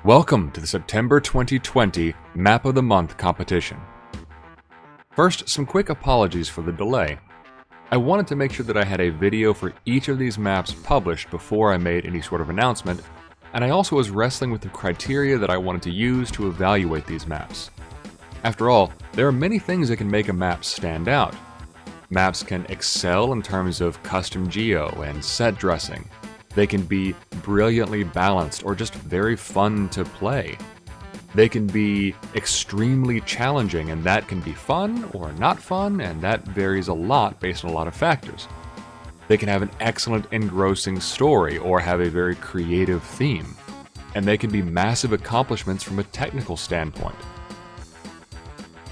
Welcome to the September 2020 Map of the Month competition. First, some quick apologies for the delay. I wanted to make sure that I had a video for each of these maps published before I made any sort of announcement, and I also was wrestling with the criteria that I wanted to use to evaluate these maps. After all, there are many things that can make a map stand out. Maps can excel in terms of custom geo and set dressing. They can be brilliantly balanced or just very fun to play. They can be extremely challenging, and that can be fun or not fun, and that varies a lot based on a lot of factors. They can have an excellent engrossing story or have a very creative theme. And they can be massive accomplishments from a technical standpoint.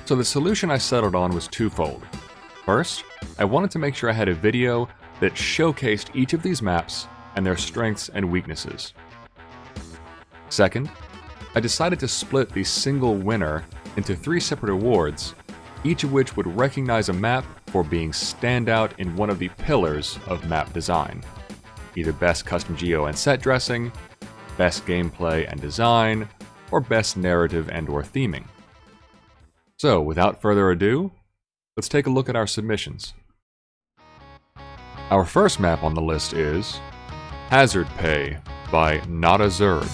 So the solution I settled on was twofold. First, I wanted to make sure I had a video that showcased each of these maps and their strengths and weaknesses. Second, I decided to split the single winner into 3 separate awards, each of which would recognize a map for being standout in one of the pillars of map design. Either Best Custom Geo and Set Dressing, Best Gameplay and Design, or Best Narrative and/or Theming. So, without further ado, let's take a look at our submissions. Our first map on the list is Hazard Pay by NOTAZERG.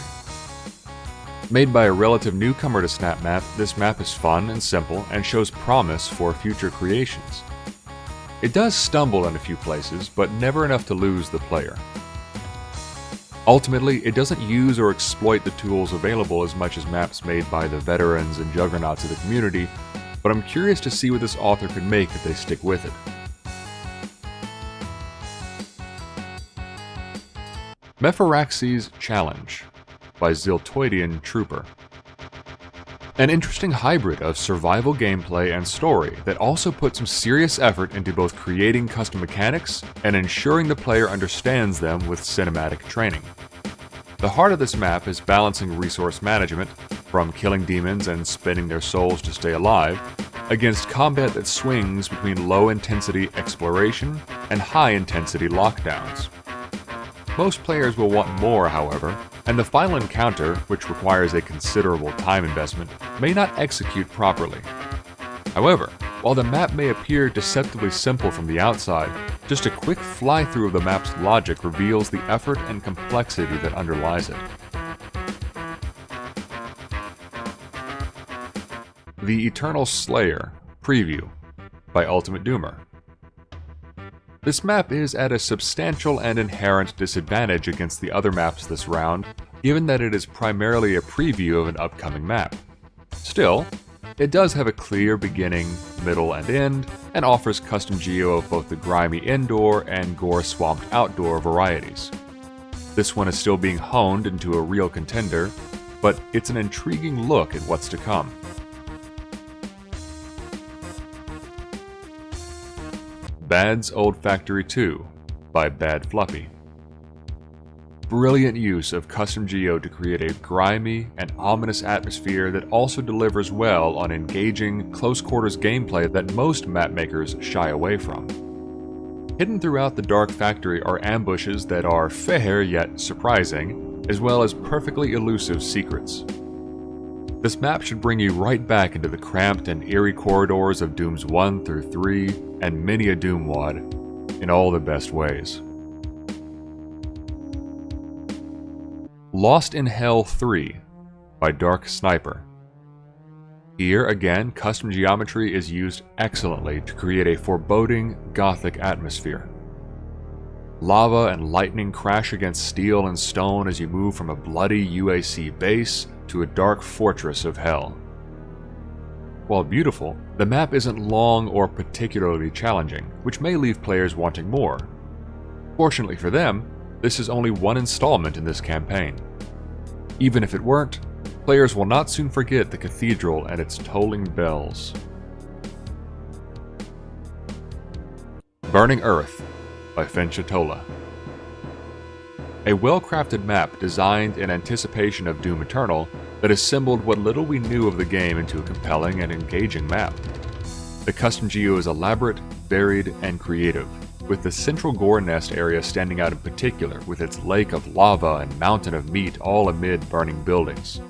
Made by a relative newcomer to SnapMap, this map is fun and simple and shows promise for future creations. It does stumble in a few places, but never enough to lose the player. Ultimately, it doesn't use or exploit the tools available as much as maps made by the veterans and juggernauts of the community, but I'm curious to see what this author could make if they stick with it. MEDHARAYES Challenge by ZILTOIDIAN Trooper. An interesting hybrid of survival gameplay and story that also puts some serious effort into both creating custom mechanics and ensuring the player understands them with cinematic training. The heart of this map is balancing resource management, from killing demons and spending their souls to stay alive, against combat that swings between low-intensity exploration and high-intensity lockdowns. Most players will want more, however, and the final encounter, which requires a considerable time investment, may not execute properly. However, while the map may appear deceptively simple from the outside, just a quick fly-through of the map's logic reveals the effort and complexity that underlies it. The Eternal Slayer Preview by Ultimate Doomer. This map is at a substantial and inherent disadvantage against the other maps this round, given that it is primarily a preview of an upcoming map. Still, it does have a clear beginning, middle, and end, and offers custom geo of both the grimy indoor and gore-swamped outdoor varieties. This one is still being honed into a real contender, but it's an intriguing look at what's to come. B.A.D's Old Factory 2 by B.A.D Fluppy. Brilliant use of custom geo to create a grimy and ominous atmosphere that also delivers well on engaging, close-quarters gameplay that most map makers shy away from. Hidden throughout the dark factory are ambushes that are fair yet surprising, as well as perfectly elusive secrets. This map should bring you right back into the cramped and eerie corridors of Dooms 1 through 3 and many a Doom WAD, in all the best ways. Lost in Hell 3 by Dark Sniper. Here again, custom geometry is used excellently to create a foreboding, gothic atmosphere. Lava and lightning crash against steel and stone as you move from a bloody UAC base to a dark fortress of hell. While beautiful, the map isn't long or particularly challenging, which may leave players wanting more. Fortunately for them, this is only one installment in this campaign. Even if it weren't, players will not soon forget the cathedral and its tolling bells. Burning Earth by Finchatola. A well-crafted map designed in anticipation of Doom Eternal that assembled what little we knew of the game into a compelling and engaging map. The custom geo is elaborate, varied, and creative. with the central gore nest area standing out in particular, with its lake of lava and mountain of meat all amid burning buildings.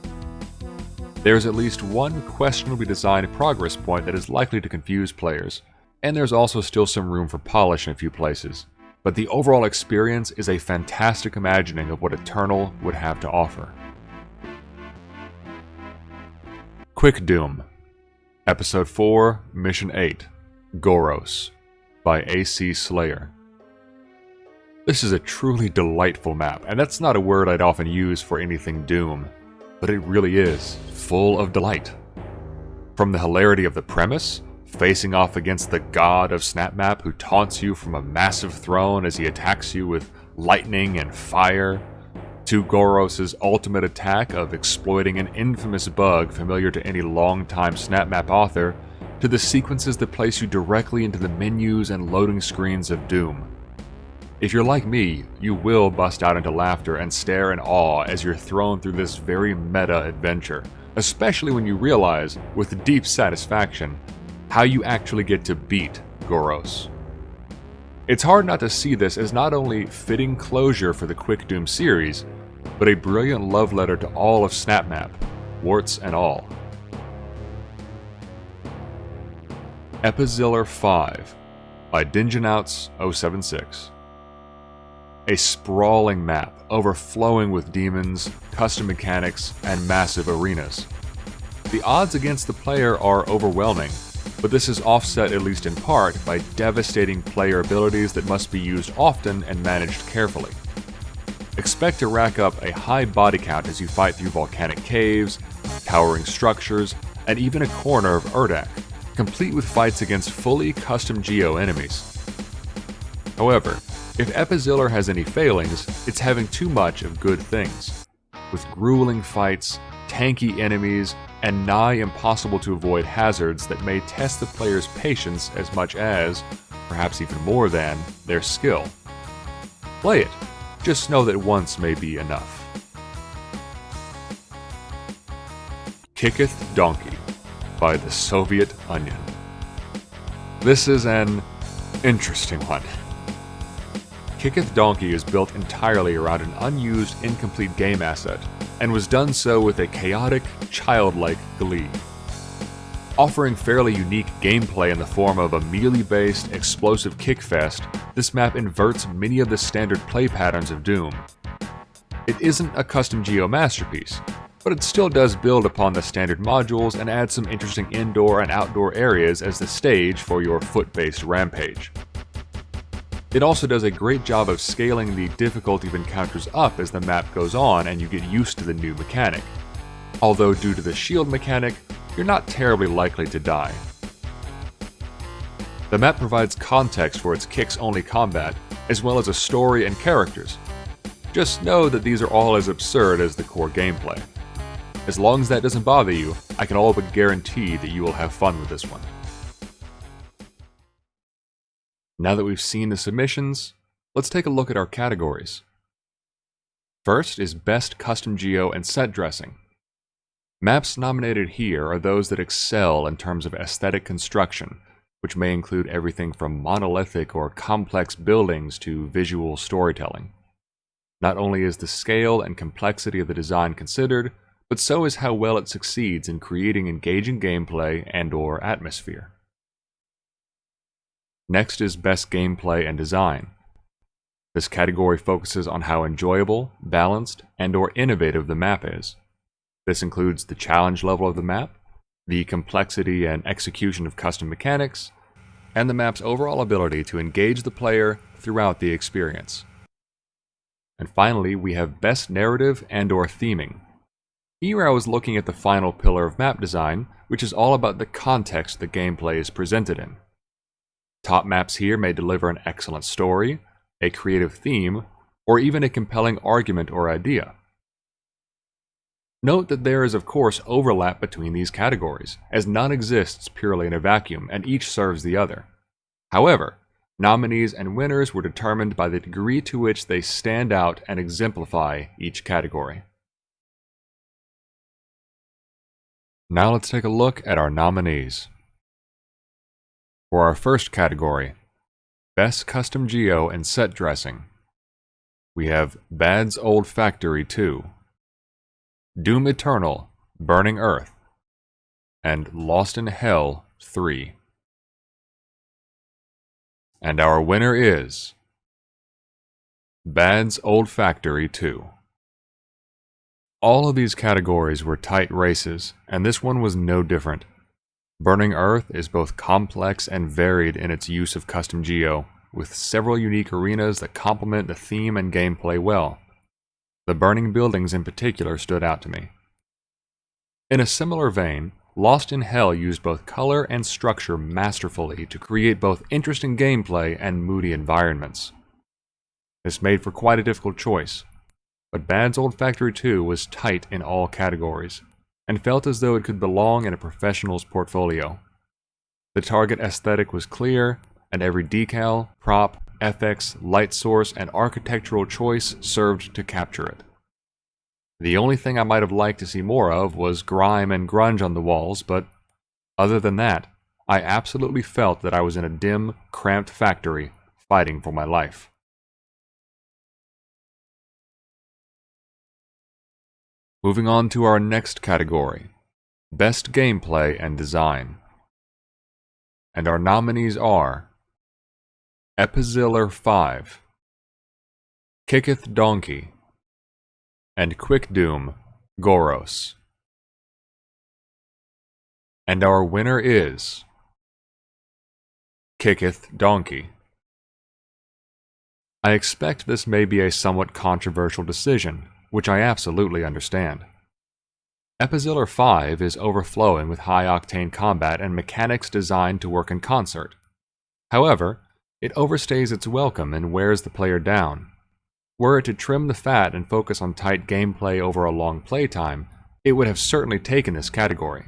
There's at least one questionably designed progress point that is likely to confuse players, and there's also still some room for polish in a few places, but the overall experience is a fantastic imagining of what Eternal would have to offer. QUIK Doom, Episode 4, Mission 8, GOROS, by ACSlayer. This is a truly delightful map, and that's not a word I'd often use for anything Doom, but it really is, full of delight. From the hilarity of the premise, facing off against the god of SnapMap who taunts you from a massive throne as he attacks you with lightning and fire, to GOROS' ultimate attack of exploiting an infamous bug familiar to any longtime SnapMap author, to the sequences that place you directly into the menus and loading screens of Doom. If you're like me, you will bust out into laughter and stare in awe as you're thrown through this very meta adventure, especially when you realize, with deep satisfaction, how you actually get to beat GOROS. It's hard not to see this as not only fitting closure for the QUIK Doom series, but a brilliant love letter to all of SnapMap, warts and all. EPIZILLER 5 by DingenOuts076. A sprawling map overflowing with demons, custom mechanics, and massive arenas. The odds against the player are overwhelming, but this is offset at least in part by devastating player abilities that must be used often and managed carefully. Expect to rack up a high body count as you fight through volcanic caves, towering structures, and even a corner of Urdak, complete with fights against fully custom geo enemies. However, if EPIZILLER has any failings, it's having too much of good things. With grueling fights, tanky enemies, and nigh impossible to avoid hazards that may test the player's patience as much as, perhaps even more than, their skill. Play it. Just know that once may be enough. Kicketh Donkey by the Soviet Onion. This is an interesting one. Kicketh Donkey is built entirely around an unused, incomplete game asset, and was done so with a chaotic, childlike glee. Offering fairly unique gameplay in the form of a melee-based, explosive kickfest, this map inverts many of the standard play patterns of Doom. It isn't a custom geo masterpiece, but it still does build upon the standard modules and add some interesting indoor and outdoor areas as the stage for your foot-based rampage. It also does a great job of scaling the difficulty of encounters up as the map goes on and you get used to the new mechanic. Although due to the shield mechanic, you're not terribly likely to die. The map provides context for its kicks-only combat, as well as a story and characters. Just know that these are all as absurd as the core gameplay. As long as that doesn't bother you, I can all but guarantee that you will have fun with this one. Now that we've seen the submissions, let's take a look at our categories. First is Best Custom Geo and Set Dressing. Maps nominated here are those that excel in terms of aesthetic construction, which may include everything from monolithic or complex buildings to visual storytelling. Not only is the scale and complexity of the design considered, but so is how well it succeeds in creating engaging gameplay and/or atmosphere. Next is Best Gameplay and Design. This category focuses on how enjoyable, balanced, and/or innovative the map is. This includes the challenge level of the map, the complexity and execution of custom mechanics, and the map's overall ability to engage the player throughout the experience. And finally, we have Best Narrative and/or Theming. Here I was looking at the final pillar of map design, which is all about the context the gameplay is presented in. Top maps here may deliver an excellent story, a creative theme, or even a compelling argument or idea. Note that there is of course overlap between these categories, as none exists purely in a vacuum, and each serves the other. However, nominees and winners were determined by the degree to which they stand out and exemplify each category. Now let's take a look at our nominees. For our first category, Best Custom Geo and Set Dressing. We have B.A.D's Old Factory 2, Doom Eternal, Burning Earth, and Lost in Hell 3. And our winner is B.A.D's Old Factory 2. All of these categories were tight races, and this one was no different. Burning Earth is both complex and varied in its use of custom geo, with several unique arenas that complement the theme and gameplay well. The burning buildings in particular stood out to me. In a similar vein, Lost in Hell used both color and structure masterfully to create both interesting gameplay and moody environments. This made for quite a difficult choice, but B.A.D's Old Factory 2 was tight in all categories, and felt as though it could belong in a professional's portfolio. The target aesthetic was clear, and every decal, prop, FX, light source, and architectural choice served to capture it. The only thing I might have liked to see more of was grime and grunge on the walls, but other than that, I absolutely felt that I was in a dim, cramped factory fighting for my life. Moving on to our next category, Best Gameplay and Design. And our nominees are ACSlayer 5, Kicketh Donkey, and QUIK GOROS. And our winner is Kicketh Donkey. I expect this may be a somewhat controversial decision, which I absolutely understand. ACSlayer 5 is overflowing with high-octane combat and mechanics designed to work in concert. However, it overstays its welcome and wears the player down. Were it to trim the fat and focus on tight gameplay over a long playtime, it would have certainly taken this category.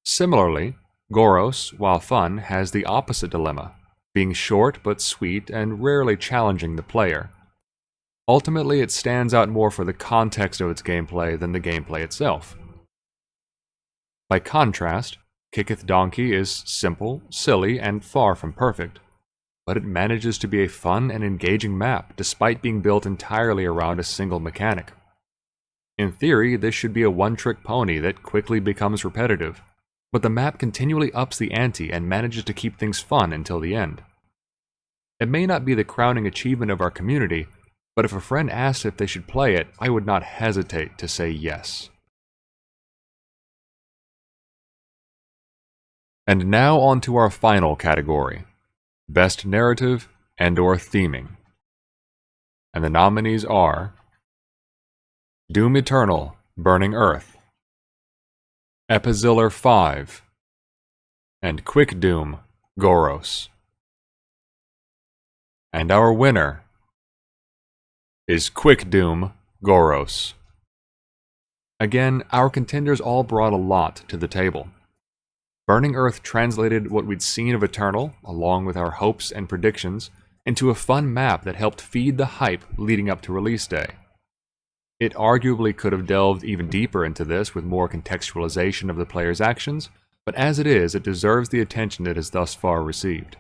Similarly, GOROS, while fun, has the opposite dilemma, being short but sweet and rarely challenging the player. Ultimately, it stands out more for the context of its gameplay than the gameplay itself. By contrast, Kicketh Donkey is simple, silly, and far from perfect, but it manages to be a fun and engaging map despite being built entirely around a single mechanic. In theory, this should be a one-trick pony that quickly becomes repetitive, but the map continually ups the ante and manages to keep things fun until the end. It may not be the crowning achievement of our community, but if a friend asked if they should play it, I would not hesitate to say yes. And now on to our final category, Best Narrative and/or Theming. And the nominees are Doom Eternal, Burning Earth, ACSlayer 5, and QUIK GOROS. And our winner is QUIK GOROS. Again, our contenders all brought a lot to the table. Burning Earth translated what we'd seen of Eternal, along with our hopes and predictions, into a fun map that helped feed the hype leading up to release day. It arguably could have delved even deeper into this with more contextualization of the player's actions, but as it is, it deserves the attention it has thus far received.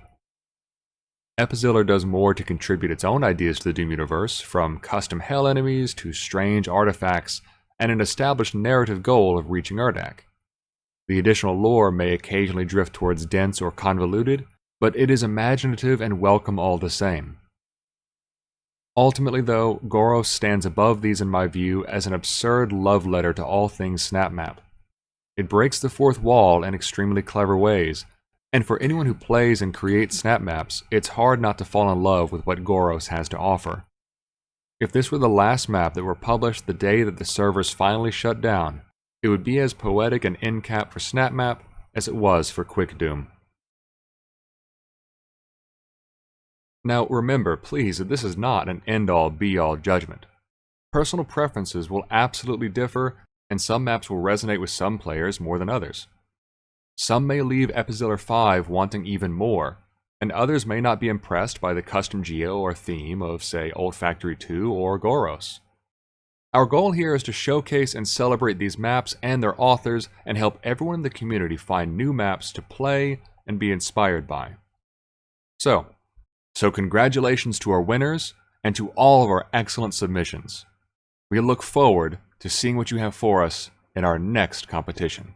ACSlayer does more to contribute its own ideas to the Doom universe, from custom hell enemies to strange artifacts, and an established narrative goal of reaching Urdak. The additional lore may occasionally drift towards dense or convoluted, but it is imaginative and welcome all the same. Ultimately though, GOROS stands above these in my view as an absurd love letter to all things SnapMap. It breaks the fourth wall in extremely clever ways, and for anyone who plays and creates SnapMaps, it's hard not to fall in love with what GOROS has to offer. If this were the last map that were published the day that the servers finally shut down, it would be as poetic an end cap for SnapMap as it was for QUIK. Now remember, please, that this is not an end-all be-all judgment. Personal preferences will absolutely differ, and some maps will resonate with some players more than others. Some may leave ACSlayer 5 wanting even more, and others may not be impressed by the custom geo or theme of, say, Old Factory 2 or GOROS. Our goal here is to showcase and celebrate these maps and their authors, and help everyone in the community find new maps to play and be inspired by. So congratulations to our winners and to all of our excellent submissions. We look forward to seeing what you have for us in our next competition.